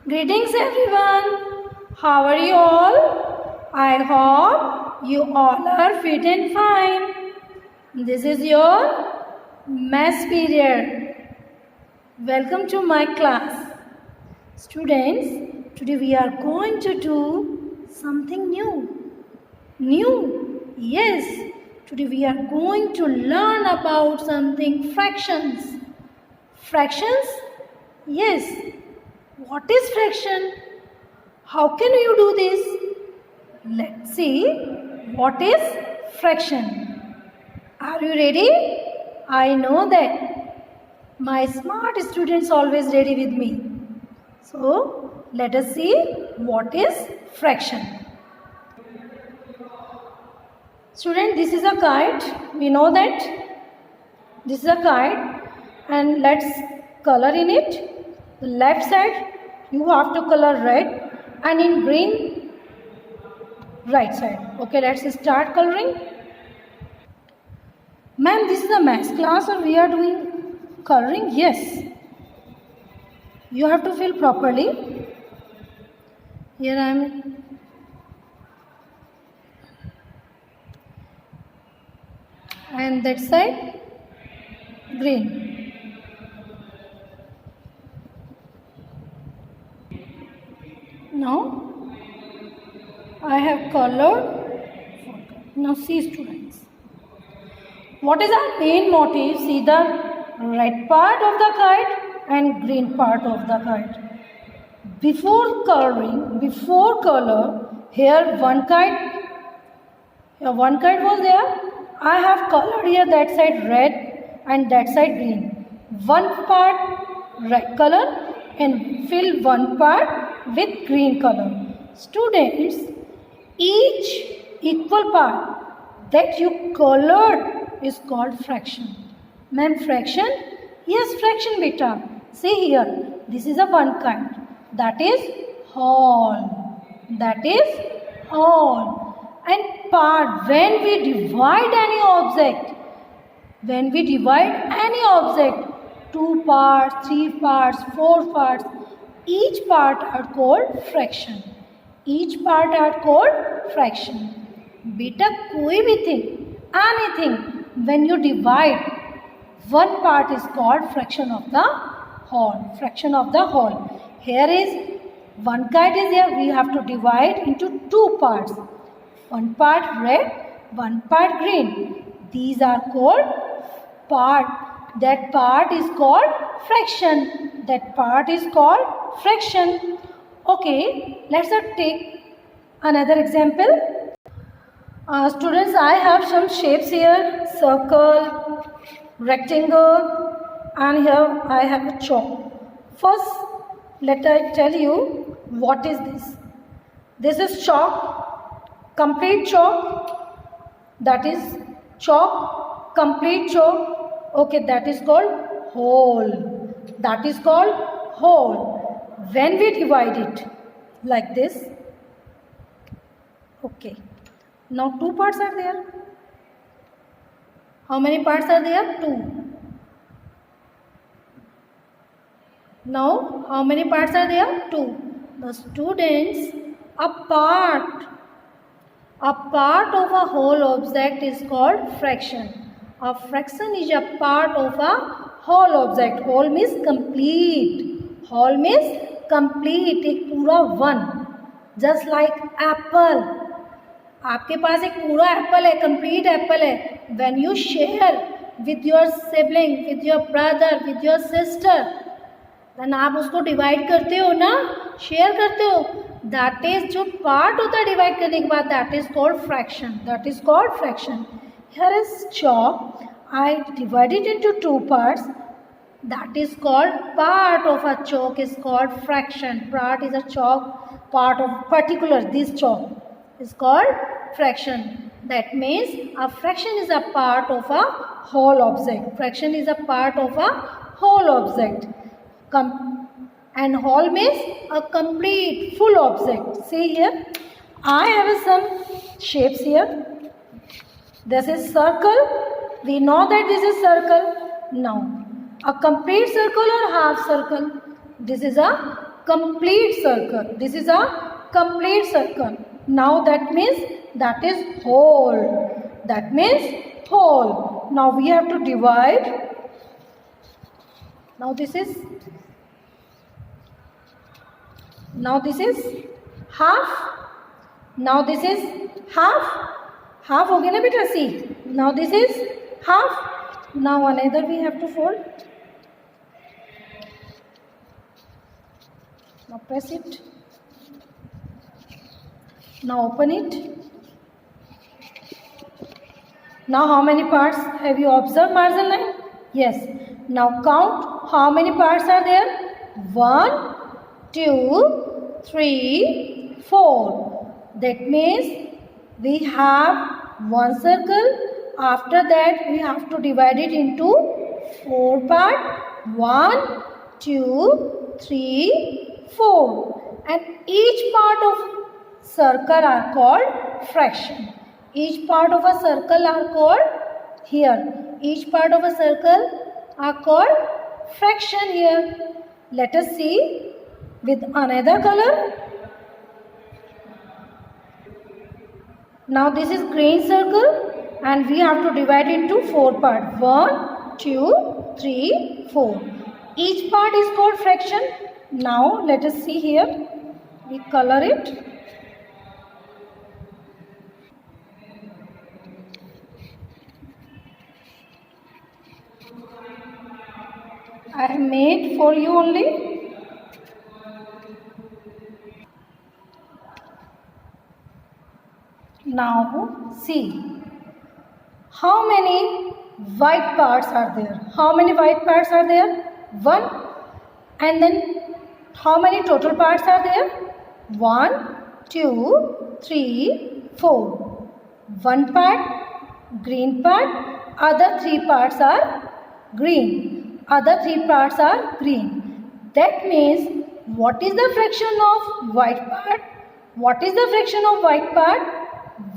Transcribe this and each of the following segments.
Greetings everyone. How are you all? I hope you all are fit and fine. This is your maths period. Welcome to my class. Students, today we are going to do something new. New? Yes. Today we are going to learn about something fractions. Fractions? Yes. What is fraction? How can you do this? Let's see what is fraction. Are you ready? I know that my smart students always ready with me. So let us see what is fraction. Student, this is a kite. We know that this is a kite, and let's color in it. The left side you have to color red, and in green right side. Okay, let's start coloring. Ma'am, this is a maths class or we are doing coloring? Yes. You have to fill properly. Here I am. And that side green. Now I have colored. Now see students. What is our main motif? See the red part of the kite and green part of the kite. Before coloring, before color, here one kite was there. I have colored here that side red and that side green. One part red color and fill one part with green color. Students, each equal part that you colored is called fraction. Ma'am, fraction? Yes, fraction beta. See here, this is a one kind. That is whole. That is whole. And part, when we divide any object, two parts, three parts, four parts, each part are called fraction. Each part are called fraction. Beta, koi bhi thing, anything, when you divide, one part is called fraction of the whole. Fraction of the whole. Here is one kite is here. We have to divide into two parts. One part red, one part green. These are called part. That part is called fraction. That part is called fraction. Okay, let's take another example. Students, I have some shapes here. Circle, rectangle, and here I have a chalk. First, let I tell you what is this. This is chalk. Complete chalk, that is chalk, complete chalk, okay, that is called whole. That is called whole. When we divide it like this, okay, now two parts are there. How many parts are there? Two. Now, how many parts are there? Two. The students, a part of a whole object is called fraction. A fraction is a part of a whole object. Whole means complete. Whole means complete. एक पूरा one. Just like apple. आपके पास एक पूरा Apple है, complete Apple है. When you share with your sibling, with your brother, with your sister, then आप उसको divide करते हो ना, शेयर करते हो. That is जो पार्ट होता है डिवाइड करने के बाद, that is called fraction. That is called fraction. Here is chalk. I divide it into two parts. That is called part of a chalk is called fraction. Part is a chalk, part of particular this chalk is called fraction. That means a fraction is a part of a whole object. Fraction is a part of a whole object. And whole means a complete full object. See here, I have some shapes here. This is circle. We know that this is circle. Now, a complete circle or half circle? This is a complete circle. This is a complete circle. Now that means that is whole. That means whole. Now we have to divide. Now this is half. Now this is half. Half हो गया ना बेटा, see. Now this is half. Now another we have to fold. Now press it. Now open it. Now how many parts have you observed, margin line? Yes. Now count how many parts are there. 1, 2, 3, 4. That means we have one circle. After that we have to divide it into 4 parts. 1, 2, 3, 4. And each part of circle are called fraction. Each part of a circle are called here. Each part of a circle are called fraction here. Let us see with another color. Now this is green circle and we have to divide into 4 parts. 1, 2, 3, 4. Each part is called fraction. Now let us see here. We color it. I have made for you only. Now see how many white parts are there. How many white parts are there? 1. And then how many total parts are there? 1, 2, 3, 4. 1 part green part. Other 3 parts are green. Other 3 parts are green. That means what is the fraction of white part? What is the fraction of white part?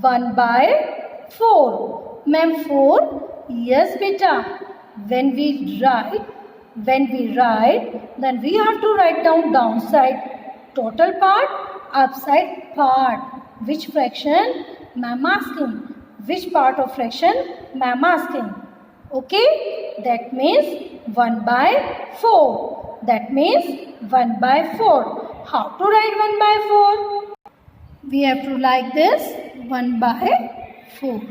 1 by 4. Ma'am, 4? Yes, beta. When we write, then we have to write down downside total part, upside part. Which fraction? Ma'am asking. Which part of fraction? Ma'am asking. Okay? That means 1 by 4. That means 1 by 4. How to write 1 by 4? We have to like this 1 by 4.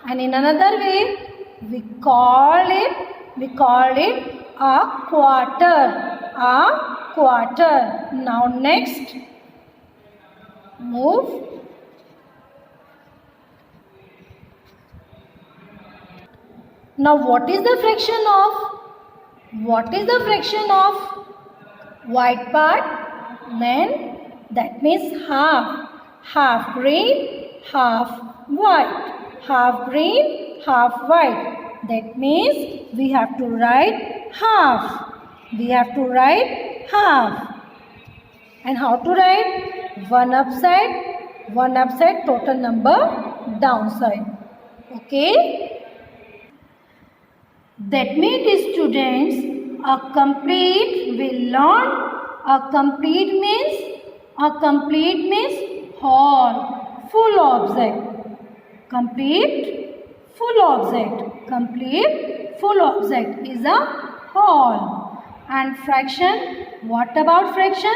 And in another way, we call it a quarter. A quarter. Now next, move. Now what is the fraction of white part? Then that means half. Half green, half white. Half green, half white. That means we have to write half. We have to write half. And how to write? 1 upside, total number downside. Okay? That means students, a complete will learn. A complete means whole, full object. Complete, full object. Complete, full object is a whole. And fraction, what about fraction?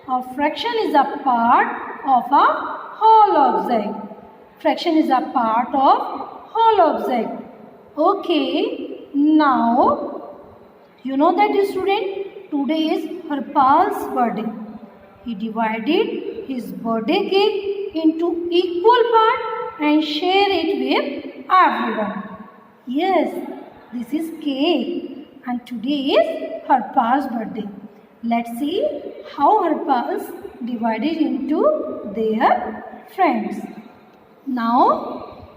A fraction is a part of a whole object. Fraction is a part of whole object. Okay. Now, you know that student, today is Harpal's birthday. He divided his birthday cake into equal parts and share it with everyone. Yes, this is cake and today is Harpal's birthday. Let's see how Harpal's divided into their friends. Now,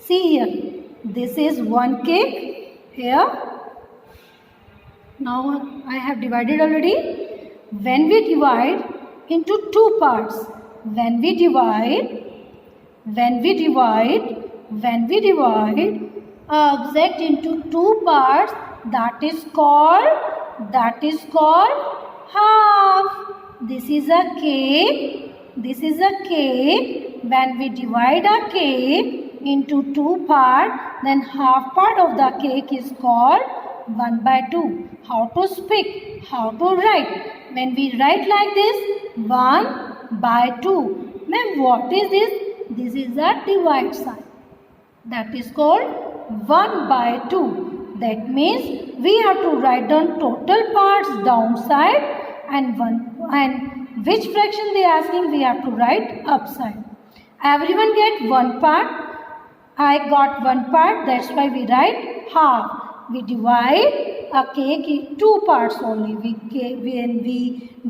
see here. This is one cake here. Now I have divided already. When we divide into 2 parts, when we divide object into 2 parts, that is called half. This is a cake. This is a cake. When we divide a cake into two parts, then half part of the cake is called 1/2. How to speak? How to write? When we write like this, 1/2. Ma'am, what is this? This is a divide sign. That is called 1/2. That means we have to write down total parts downside and which fraction they are asking, we have to write upside. Everyone get one part. I got one part, that's why we write half. We divide a cake in two parts only. When we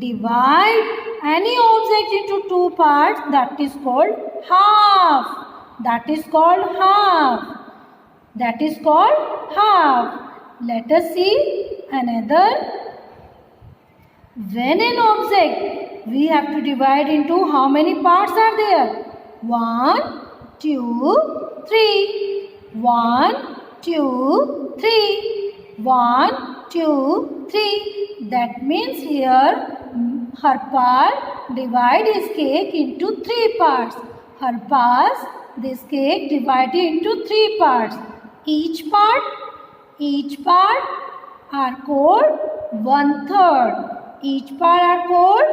divide any object into two parts, that is called half. That is called half. That is called half. Let us see another. When an object we have to divide into how many parts are there? 1, 2, 3. 1, 2, 3. 1, 2, 3. That means here Harpal divide his cake into 3 parts. Harpal's this cake divided into 3 parts. Each part are called 1/3. Each part are called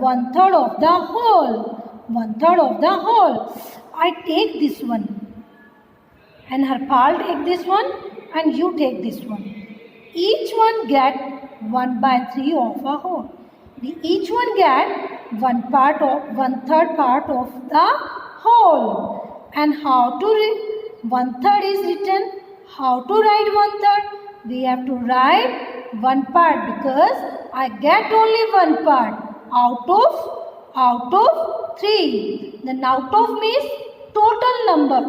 1/3 of the whole. 1/3 of the whole. I take this one. And Harpal take this one. And you take this one. Each one get 1/3 of a whole. Each one get 1/3 part of the whole. And how to 1/3 is written? How to write 1/3? We have to write one part because I get only one part out of 3. Then out of means total number.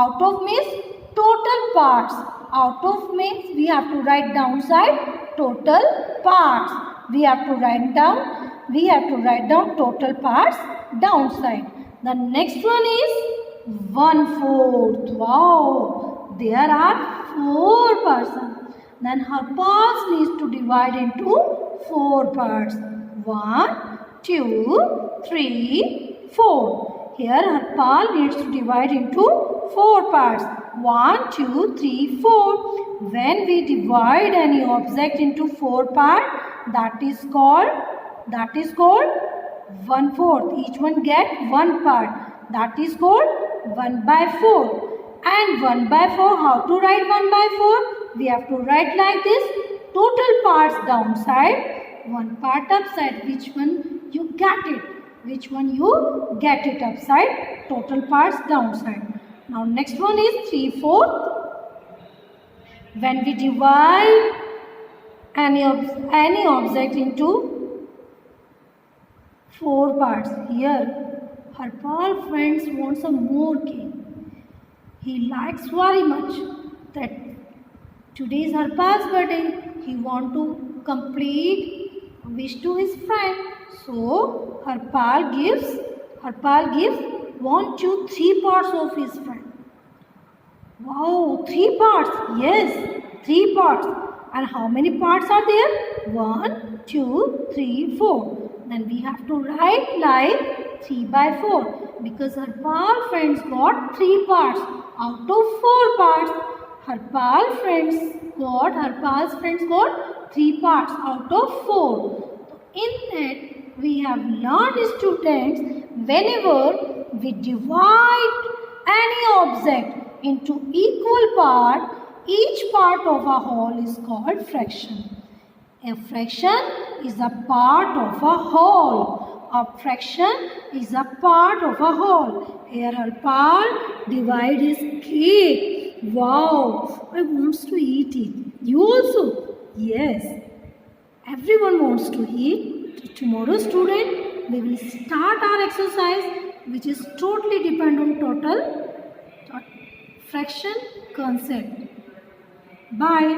Out of means total parts. Out of means we have to write downside total parts. We have to write down total parts downside. The next one is 1/4. Wow, there are 4 persons. Then Harpal needs to divide into 4 parts. 1, 2, 3, 4. Here Harpal needs to divide into 4 parts. 1, 2, 3, 4. When we divide any object into 4 parts, that is called 1/4. Each one get 1 part. That is called 1/4. And 1/4, how to write 1/4? We have to write like this. Total parts downside, 1 part upside. Which one you get it? Which one you get it upside? Total parts downside. Now next one is 3/4. When we divide any object into 4 parts. Here Harpal friends wants some more cake. He likes very much that today is Harpal's birthday. He want to complete wish to his friend. So Harpal gives 1, 2, 3 parts of his friend. Wow, 3 parts. Yes, 3 parts. And how many parts are there? 1, 2, 3, 4. Then we have to write like 3/4 because Harpal friends got 3 parts out of 4 parts. Harpal's friends got 3 parts out of 4. In that we have learned, students, whenever we divide any object into equal part, each part of a whole is called fraction. A fraction is a part of a whole. A fraction is a part of a whole. Here Harpal divide his cake. Wow, I wants to eat it. You also? Yes. Everyone wants to eat. Tomorrow, student, we will start our exercise, which is totally dependent on total fraction concept. Bye.